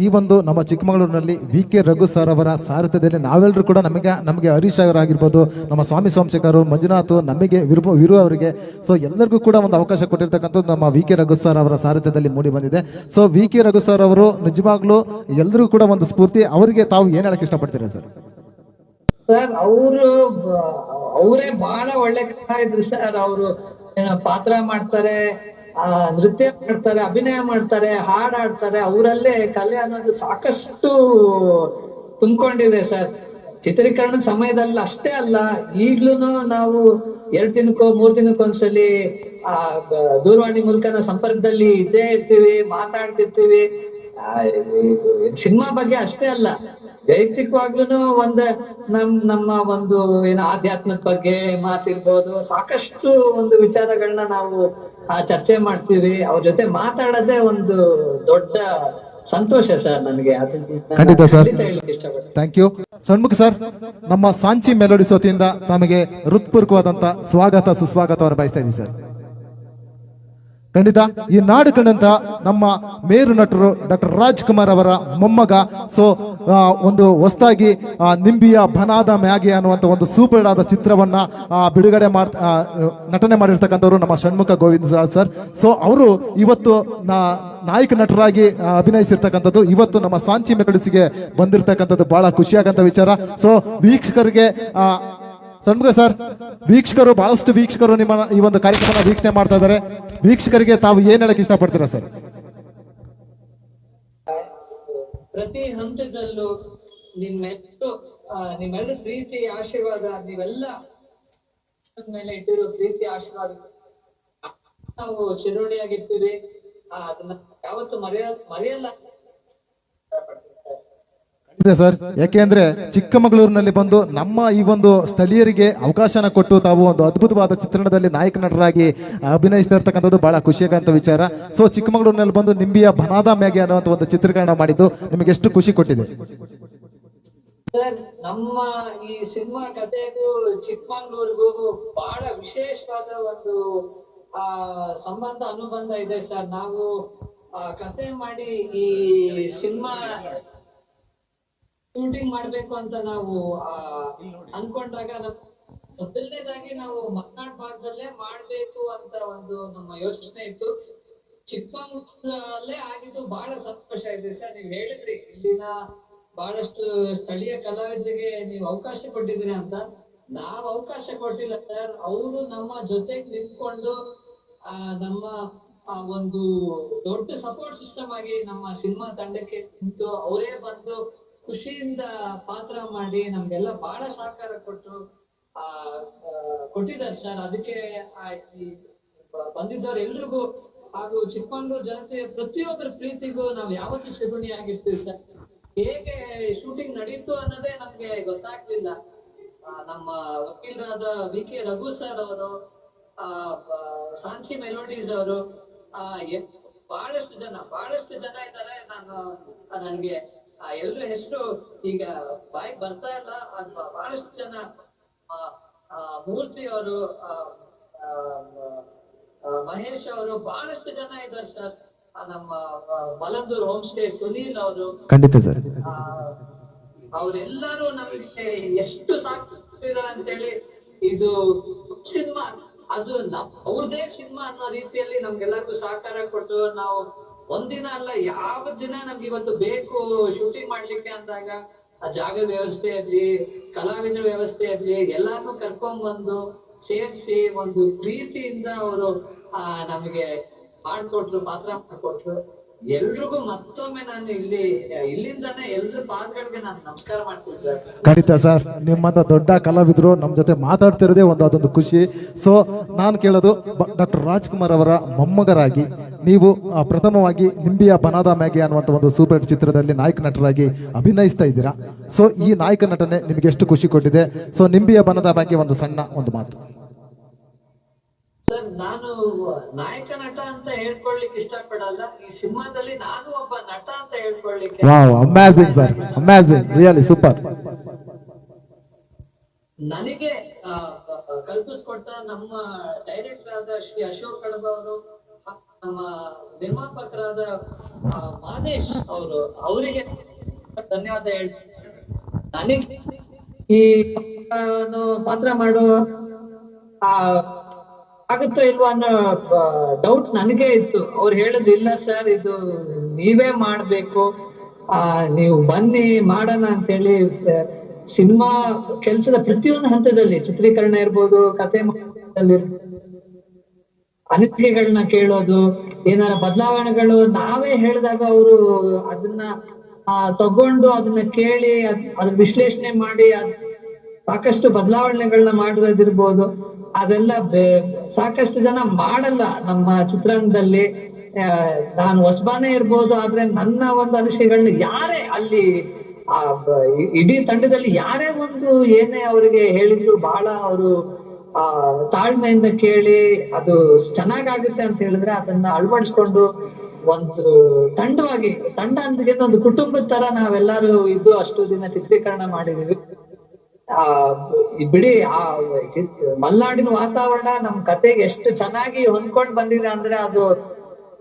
ಈ ಒಂದು ನಮ್ಮ ಚಿಕ್ಕಮಗಳೂರಿನಲ್ಲಿ ವಿ.ಕೆ. ರಘು ಸರ್ ಅವರ ಸಾರಥ್ಯದಲ್ಲಿ ನಾವೆಲ್ಲರೂ ಕೂಡ ನಮಗೆ ಹರೀಶ್ ಅವರಾಗಿರ್ಬೋದು, ನಮ್ಮ ಸ್ವಾಮಿ ಸೋಮಶೇಖರ್, ಮಂಜುನಾಥ್, ನಮಗೆ ವಿರು ಅವರಿಗೆ, ಸೊ ಎಲ್ಲರಿಗೂ ಕೂಡ ಒಂದು ಅವಕಾಶ ಕೊಟ್ಟಿರ್ತಕ್ಕಂಥದ್ದು ನಮ್ಮ ವಿ.ಕೆ. ರಘು ಸರ್ ಅವರ ಸಾರಥ್ಯದಲ್ಲಿ ಮೂಡಿ ಬಂದಿದೆ. So VK. ರಘು ಸರ್ ಅವರು ನಿಜವಾಗ್ಲೂ ಎಲ್ಲರಿಗೂ ಕೂಡ ಒಂದು ಸ್ಫೂರ್ತಿ. ಅವರಿಗೆ ತಾವು ಏನ್ ಹೇಳಕ್ ಇಷ್ಟಪಡ್ತೀರಾ ಸರ್? ಸರ್ ಅವರೇ ಬಹಳ ಒಳ್ಳೆ ಕಲಾವಿದ್ರು ಸರ್. ಅವರು ಪಾತ್ರ ಮಾಡ್ತಾರೆ, ನೃತ್ಯ ಮಾಡ್ತಾರೆ, ಅಭಿನಯ ಮಾಡ್ತಾರೆ, ಹಾಡಾಡ್ತಾರೆ. ಅವರಲ್ಲೇ ಕಲೆ ಅನ್ನೋದು ಸಾಕಷ್ಟು ತುಂಬಿಕೊಂಡಿದೆ ಸರ್. ಚಿತ್ರೀಕರಣದ ಸಮಯದಲ್ಲಿ ಅಷ್ಟೇ ಅಲ್ಲ, ಈಗ್ಲೂನು ನಾವು 2 ದಿನಕ್ಕೋ 3 ದಿನಕ್ಕೊಂದ್ಸಲಿ ದೂರವಾಣಿ ಮೂಲಕ ನಾವು ಸಂಪರ್ಕದಲ್ಲಿ ಇದ್ದೇ ಇರ್ತೀವಿ, ಮಾತಾಡ್ತಿರ್ತೀವಿ. ಸಿನಿಮಾ ಬಗ್ಗೆ ಅಷ್ಟೇ ಅಲ್ಲ, ವೈಯಕ್ತಿಕವಾಗ್ಲೂ ನಮ್ಮ ಒಂದು ಆಧ್ಯಾತ್ಮದ ಬಗ್ಗೆ ಮಾತಿರ್ಬೋದು, ಸಾಕಷ್ಟು ಒಂದು ವಿಚಾರಗಳನ್ನ ನಾವು ಚರ್ಚೆ ಮಾಡ್ತೀವಿ. ಅವ್ರ ಜೊತೆ ಮಾತಾಡೋದೇ ಒಂದು ದೊಡ್ಡ ಸಂತೋಷ ಸರ್ ನನಗೆ. ಖಂಡಿತ sir, thank you. Shanmukha sir, ನಮ್ಮ ಸಾಂಚಿ ಮೆಲೋಡಿಸ್ ವತಿಯಿಂದ ತಮಗೆ ಹೃತ್ಪೂರ್ವಕವಾದಂತ ಸ್ವಾಗತ ಸುಸ್ವಾಗತವನ್ನು ಬಯಸ್ತಾ ಇದ್ದೀನಿ ಸರ್. ಖಂಡಿತ ಈ ನಾಡು ಕಂಡಂತ ನಮ್ಮ ಮೇರು ನಟರು ಡಾಕ್ಟರ್ ರಾಜ್ಕುಮಾರ್ ಅವರ ಮೊಮ್ಮಗ. ಸೊ ಒಂದು ಹೊಸದಾಗಿ ನಿಂಬಿಯ ಬನಾದ ಮ್ಯಾಗೆ ಅನ್ನುವಂಥ ಒಂದು ಸೂಪರ್ ಆದ ಚಿತ್ರವನ್ನ ಬಿಡುಗಡೆ ನಟನೆ ಮಾಡಿರ್ತಕ್ಕಂಥವ್ರು ನಮ್ಮ ಷಣ್ಮುಖ ಗೋವಿಂದ ಸರ್. ಸೊ ಅವರು ಇವತ್ತು ನಾಯಕ ನಟರಾಗಿ ಅಭಿನಯಿಸಿರ್ತಕ್ಕಂಥದ್ದು ಇವತ್ತು ನಮ್ಮ ಸಾಂಚಿ ಮೆಲೋಡಿಸ್ಗೆ ಬಂದಿರತಕ್ಕಂಥದ್ದು ಬಹಳ ಖುಷಿಯಾಗಂತ ವಿಚಾರ. ಸೊ ವೀಕ್ಷಕರಿಗೆ ಷಣ್ಮುಖ ಸರ್, ಬಹಳಷ್ಟು ವೀಕ್ಷಕರು ನಿಮ್ಮ ಈ ಒಂದು ಕಾರ್ಯಕ್ರಮ ವೀಕ್ಷಣೆ ಮಾಡ್ತಾ ಇದ್ದಾರೆ. ವೀಕ್ಷಕರಿಗೆ ತಾವು ಏನ್ ಹೇಳಕ್ ಇಷ್ಟಪಡ್ತೀರಾ ಸರ್? ಪ್ರತಿ ಹಂತದಲ್ಲೂ ನಿಮ್ಮೆಲ್ಲರ ಪ್ರೀತಿ ಆಶೀರ್ವಾದ, ನೀವೆಲ್ಲ ಮೇಲೆ ಇಟ್ಟಿರೋ ಪ್ರೀತಿ ಆಶೀರ್ವಾದ ನಾವು ಚಿರೋಣಿಯಾಗಿರ್ತೀವಿ. ಅದನ್ನ ಯಾವತ್ತು ಮರೆಯಲ್ಲ ಸರ್. ಯಾಕೆಂದ್ರೆ ಚಿಕ್ಕಮಗಳೂರಿನಲ್ಲಿ ಬಂದು ನಮ್ಮ ಈ ಒಂದು ಸ್ಥಳೀಯರಿಗೆ ಅವಕಾಶನ ಕೊಟ್ಟು ತಾವು ಒಂದು ಅದ್ಭುತವಾದ ಚಿತ್ರಣದಲ್ಲಿ ನಾಯಕ ನಟರಾಗಿ ಅಭಿನಯಿಸ್ತಾ ಇರ್ತಕ್ಕಂಥದ್ದು ಬಹಳ ಖುಷಿಯಾಗಂತ ವಿಚಾರ. ಸೊ ಚಿಕ್ಕಮಗಳೂರಿನಲ್ಲಿ ಬಂದು ನಿಂಬಿಯ ಬನಾದ ಮ್ಯಾಗೆ ಅನ್ನುವಂಥ ಒಂದು ಚಿತ್ರೀಕರಣ ಮಾಡಿದ್ದು ನಿಮಗೆ ಎಷ್ಟು ಖುಷಿ ಕೊಟ್ಟಿದೆ ಸರ್? ನಮ್ಮ ಈ ಸಿನಿಮಾ ಕಥೆಗೂ ಚಿಕ್ಕಮಗಳೂರಿಗೂ ಬಹಳ ವಿಶೇಷವಾದ ಒಂದು ಸಂಬಂಧ ಅನುಬಂಧ ಇದೆ ಸರ್. ನಾವು ಕತೆ ಮಾಡಿ ಈ ಸಿನಿಮಾ ಶೂಟಿಂಗ್ ಮಾಡ್ಬೇಕು ಅಂತ ನಾವು ಅನ್ಕೊಂಡಾಗ ಮೊದಲನೇದಾಗಿ ನಾವು ಮಲೆನಾಡು ಭಾಗದಲ್ಲೇ ಮಾಡ್ಬೇಕು ಅಂತ ಒಂದು ನಮ್ಮ ಯೋಚನೆ ಇತ್ತು. ಚಿಕ್ಕಮಗಳೂರಲ್ಲೇ ಆಗಿದ್ದು ಬಹಳ ಸಂತೋಷ ಇದೆ ಸರ್. ನೀವ್ ಹೇಳಿದ್ರಿ ಇಲ್ಲಿನ ಬಹಳಷ್ಟು ಸ್ಥಳೀಯ ಕಲಾವಿದರಿಗೆ ನೀವು ಅವಕಾಶ ಕೊಟ್ಟಿದ್ದೀರಿ ಅಂತ. ನಾವ್ ಅವಕಾಶ ಕೊಟ್ಟಿಲ್ಲ ಸರ್, ಅವರು ನಮ್ಮ ಜೊತೆಗೆ ನಿಂತ್ಕೊಂಡು ನಮ್ಮ ಒಂದು ದೊಡ್ಡ ಸಪೋರ್ಟ್ ಸಿಸ್ಟಮ್ ಆಗಿ ನಮ್ಮ ಸಿನಿಮಾ ತಂಡಕ್ಕೆ ನಿಂತು ಅವರೇ ಬಂದು ಖುಷಿಯಿಂದ ಪಾತ್ರ ಮಾಡಿ ನಮ್ಗೆಲ್ಲ ಬಹಳ ಸಹಕಾರ ಕೊಟ್ಟಿದ್ದಾರೆ ಸರ್. ಅದಕ್ಕೆ ಬಂದಿದ್ದವ್ರ ಎಲ್ರಿಗೂ ಹಾಗೂ ಚಿಕ್ಕಮಗಳೂರು ಜನತೆ ಪ್ರತಿಯೊಬ್ಬರ ಪ್ರೀತಿಗೂ ನಾವು ಯಾವತ್ತೂ ಚಿರುಣಿ ಆಗಿರ್ತೀವಿ ಸರ್. ಹೇಗೆ ಶೂಟಿಂಗ್ ನಡೀತು ಅನ್ನೋದೇ ನಮ್ಗೆ ಗೊತ್ತಾಗ್ಲಿಲ್ಲ. ನಮ್ಮ ವಕೀಲರಾದ ವಿ.ಕೆ. ರಘು ಸರ್ ಅವರು, ಸಾಂಚಿ ಮೆಲೋಡೀಸ್ ಅವರು, ಬಹಳಷ್ಟು ಜನ ಇದ್ದಾರೆ. ನನ್ಗೆ ಎಲ್ರ ಹೆಸರು ಈಗ ಬಾಯಿ ಬರ್ತಾ ಇಲ್ಲ. ಬಹಳಷ್ಟು ಜನ, ಮೂರ್ತಿ ಅವರು, ಮಹೇಶ್ ಅವರು, ಬಹಳಷ್ಟು ಜನ ಇದ್ದಾರೆ ಸರ್. ನಮ್ಮ ಮಲಂದೂರ್ ಹೋಮ್ ಸ್ಟೇ ಸುನೀಲ್ ಅವರು, ಖಂಡಿತ ಸರ್, ಅವರೆಲ್ಲರೂ ನಮಗೆ ಎಷ್ಟು ಸಾಕಿದ್ದಾರೆ ಅಂತೇಳಿ. ಇದು ಸಿನಿಮಾ ಅದು ಅವ್ರದೇ ಸಿನಿಮಾ ಅನ್ನೋ ರೀತಿಯಲ್ಲಿ ನಮ್ಗೆಲ್ಲರಿಗೂ ಸಹಕಾರ ಕೊಟ್ಟು, ನಾವು ಒಂದಿನ ಅಲ್ಲ ಯಾವ ದಿನ ನಮ್ಗೆ ಇವತ್ತು ಬೇಕು ಶೂಟಿಂಗ್ ಮಾಡ್ಲಿಕ್ಕೆ ಅಂದಾಗ ಆ ಜಾಗದ ವ್ಯವಸ್ಥೆ ಇರ್ಲಿ, ಕಲಾವಿದರ ವ್ಯವಸ್ಥೆ ಇರ್ಲಿ, ಎಲ್ಲಾರ್ನು ಕರ್ಕೊಂಡ್ ಬಂದು ಸೇರಿಸಿ ಒಂದು ಪ್ರೀತಿಯಿಂದ ಅವರು ನಮಗೆ ಮಾಡ್ಕೊಟ್ರು, ಪಾತ್ರ ಮಾಡ್ಕೊಟ್ರು. ಎಲ್ರಿಗೂ ಮತ್ತೊಮ್ಮೆ ನಾನು ಇಲ್ಲಿಂದಾನೆ ಎಲ್ರ ಪಾತ್ರಗಳಿಗೆ ನಾನು ನಮಸ್ಕಾರ ಮಾಡ್ತೀನಿ ಸರ್. ಖಂಡಿತ ಸರ್, ನಿಮ್ಮಂತ ದೊಡ್ಡ ಕಲಾವಿದರು ನಮ್ಮ ಜೊತೆ ಮಾತಾಡ್ತಿರೋದೇ ಅದೊಂದು ಖುಷಿ. ಸೊ ನಾನು ಕೇಳೋದು, ಡಾಕ್ಟರ್ ರಾಜ್ಕುಮಾರ್ ಅವರ ಮೊಮ್ಮಗರಾಗಿ ನೀವು ಪ್ರಥಮವಾಗಿ ನಿಂಬಿಯ ಬನಾದ ಮ್ಯಾಗೆ ಅನ್ನುವಂಥ ಒಂದು ಸೂಪರ್ ಚಿತ್ರದಲ್ಲಿ ನಾಯಕ ನಟರಾಗಿ ಅಭಿನಯಿಸ್ತಾ ಇದ್ದೀರಾ. ಸೊ ಈ ನಾಯಕ ನಟನೆ ನಿಮಗೆ ಎಷ್ಟು ಖುಷಿ ಕೊಟ್ಟಿದೆ? ಸೊ ನಿಂಬಿಯ ಬನಾದ ಮ್ಯಾಗೆ ಒಂದು ಸಣ್ಣ ಒಂದು ಮಾತು ಸರ್. ನಾನು ನಾಯಕ ನಟ ಅಂತ ಹೇಳ್ಕೊಳ್ಲಿಕ್ಕೆ ಇಷ್ಟಪಡಲ್ಲ. ಈ ಸಿನಿಮಾದಲ್ಲಿ ನಾನು ಒಬ್ಬ ನಟ ಅಂತ ಹೇಳ್ಕೊಳ್ಲಿಕ್ಕೆ. Wow, amazing sir, amazing, really super. ನನಗೆ ಕಲ್ಪಿಸ್ಕೊಟ್ಟ ನಮ್ಮ ಡೈರೆಕ್ಟರ್ ಆದ ಶ್ರೀ ಅಶೋಕ್ ಕಡಬ ಅವರು, ನಮ್ಮ ನಿರ್ಮಾಪಕರಾದ ಮಾದೇಶ್ ಅವರಿಗೆ ಧನ್ಯವಾದ ಹೇಳ್ತೀನಿ. ನನಗೆ ಈ ಪಾತ್ರ ಮಾಡೋ ಆಗುತ್ತೋ ಇಲ್ವೋ ಅನ್ನೋ ಡೌಟ್ ನನಗೆ ಇತ್ತು. ಅವ್ರು ಹೇಳಿದ್ರು ಇಲ್ಲ ಸರ್, ಇದು ನೀವೇ ಮಾಡ್ಬೇಕು, ನೀವು ಬನ್ನಿ ಮಾಡೋಣ ಅಂತೇಳಿ. ಸಿನಿಮಾ ಕೆಲಸದ ಪ್ರತಿಯೊಂದು ಹಂತದಲ್ಲಿ, ಚಿತ್ರೀಕರಣ ಇರ್ಬೋದು, ಕತೆ ಅನಿಸಿಕೆಗಳನ್ನ ಕೇಳೋದು, ಏನಾರ ಬದಲಾವಣೆಗಳು ನಾವೇ ಹೇಳಿದಾಗ ಅವರು ಅದನ್ನ ತಗೊಂಡು ಅದನ್ನ ಕೇಳಿ ಅದ್ರ ವಿಶ್ಲೇಷಣೆ ಮಾಡಿ ಸಾಕಷ್ಟು ಬದಲಾವಣೆಗಳನ್ನ ಮಾಡೋದಿರ್ಬೋದು. ಅದೆಲ್ಲ ಸಾಕಷ್ಟು ಜನ ಮಾಡಲ್ಲ ನಮ್ಮ ಚಿತ್ರರಂಗದಲ್ಲಿ. ನಾನು ಹೊಸಬಾನೇ ಇರ್ಬೋದು, ಆದ್ರೆ ನನ್ನ ಒಂದು ಅನಿಸಿಕೆಗಳನ್ನ ಯಾರೇ ಅಲ್ಲಿ ಇಡೀ ತಂಡದಲ್ಲಿ ಯಾರೇ ಒಂದು ಏನೇ ಅವರಿಗೆ ಹೇಳಿದ್ರು ಬಹಳ ಅವರು ತಾಳ್ಮೆಯಿಂದ ಕೇಳಿ ಅದು ಚೆನ್ನಾಗಾಗುತ್ತೆ ಅಂತ ಹೇಳಿದ್ರೆ ಅದನ್ನ ಅಳವಡಿಸ್ಕೊಂಡು ಒಂದು ತಂಡ ಅಂದ್ರೆ ಒಂದು ಕುಟುಂಬದ ತರ ನಾವೆಲ್ಲರೂ ಇದು ಅಷ್ಟು ದಿನ ಚಿತ್ರೀಕರಣ ಮಾಡಿದೀವಿ. ಬಿಡಿ ಮಲ್ನಾಡಿನ ವಾತಾವರಣ ನಮ್ ಕತೆಗೆ ಎಷ್ಟು ಚೆನ್ನಾಗಿ ಹೊಂದ್ಕೊಂಡ್ ಬಂದಿದೆ ಅಂದ್ರೆ ಅದು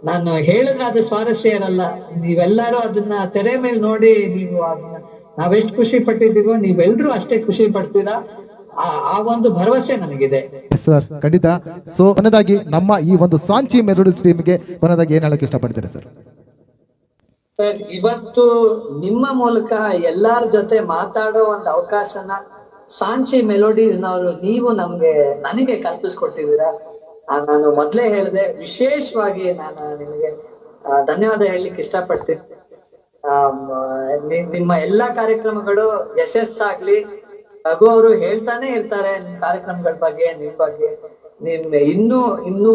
ನಾನು ಹೇಳಿದ್ರೆ ಅದು ಸ್ವಾರಸ್ಯ ಇರಲ್ಲ. ನೀವೆಲ್ಲರೂ ಅದನ್ನ ತೆರೆ ಮೇಲೆ ನೋಡಿ ನೀವು ಅದನ್ನ ನಾವೆಷ್ಟು ಖುಷಿ ಪಟ್ಟಿದ್ದೀವೋ ನೀವೆಲ್ರೂ ಅಷ್ಟೇ ಖುಷಿ ಪಡ್ತೀರಾ. ಆ ಒಂದು ಭರವಸೆ ನನಗಿದೆ ಸರ್. ಖಂಡಿತ. ಸೊ ಕೊನೆಯದಾಗಿ ನಮ್ಮ ಈ ಒಂದು ಸಾಂಚಿ ಮೆಲೋಡಿಸ್ ಟೀಮ್ಗೆ ಕೊನೆಯದಾಗಿ ಏನ್ ಹೇಳಕ್ ಇಷ್ಟಪಡ್ತೀರಾ ಸರ್? ಸರ್, ಇವತ್ತು ನಿಮ್ಮ ಮೂಲಕ ಎಲ್ಲಾರ ಜೊತೆ ಮಾತಾಡೋ ಒಂದು ಅವಕಾಶನ ಸಾಂಚಿ ಮೆಲೋಡೀಸ್ನವರು ನೀವು ನನಗೆ ಕಲ್ಪಿಸ್ಕೊಟ್ಟಿದ್ದೀರಾ. ನಾನು ಮೊದ್ಲೇ ಹೇಳಿದೆ, ವಿಶೇಷವಾಗಿ ನಾನು ನಿಮಗೆ ಧನ್ಯವಾದ ಹೇಳಲಿಕ್ಕೆ ಇಷ್ಟಪಡ್ತೀನಿ. ನಿಮ್ಮ ಎಲ್ಲಾ ಕಾರ್ಯಕ್ರಮಗಳು ಯಶಸ್ಸಾಗ್ಲಿ. ರಘು ಅವರು ಹೇಳ್ತಾನೆ ಇರ್ತಾರೆ ನಿಮ್ ಕಾರ್ಯಕ್ರಮಗಳ ಬಗ್ಗೆ, ನಿಮ್ ಬಗ್ಗೆ. ಇನ್ನೂ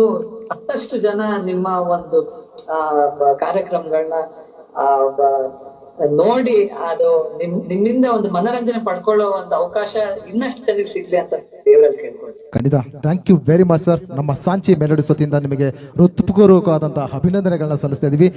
ಮತ್ತಷ್ಟು ಜನ ನಿಮ್ಮ ಒಂದು ಕಾರ್ಯಕ್ರಮಗಳನ್ನ ನೋಡಿ ಅದು ನಿಮ್ಮಿಂದ ಒಂದು ಮನರಂಜನೆ ಪಡ್ಕೊಳ್ಳೋ ಒಂದು ಅವಕಾಶ ಇನ್ನಷ್ಟು ಜನಕ್ಕೆ ಸಿಗ್ಲಿ ಅಂತ ದೇವರಲ್ಲಿ ಕೇಳ್ಕೊಂಡು. ಖಂಡಿತ. Thank you very much sir. ನಮ್ಮ ಸಾಂಚಿ ಮೆಲೋಡಿಸ್ ವತಿಯಿಂದ ನಿಮಗೆ ಹೃತ್ಪೂರ್ವಕವಾದಂತಹ ಅಭಿನಂದನೆಗಳನ್ನ ಸಲ್ಲಿಸ್ತಾ ಇದೀವಿ.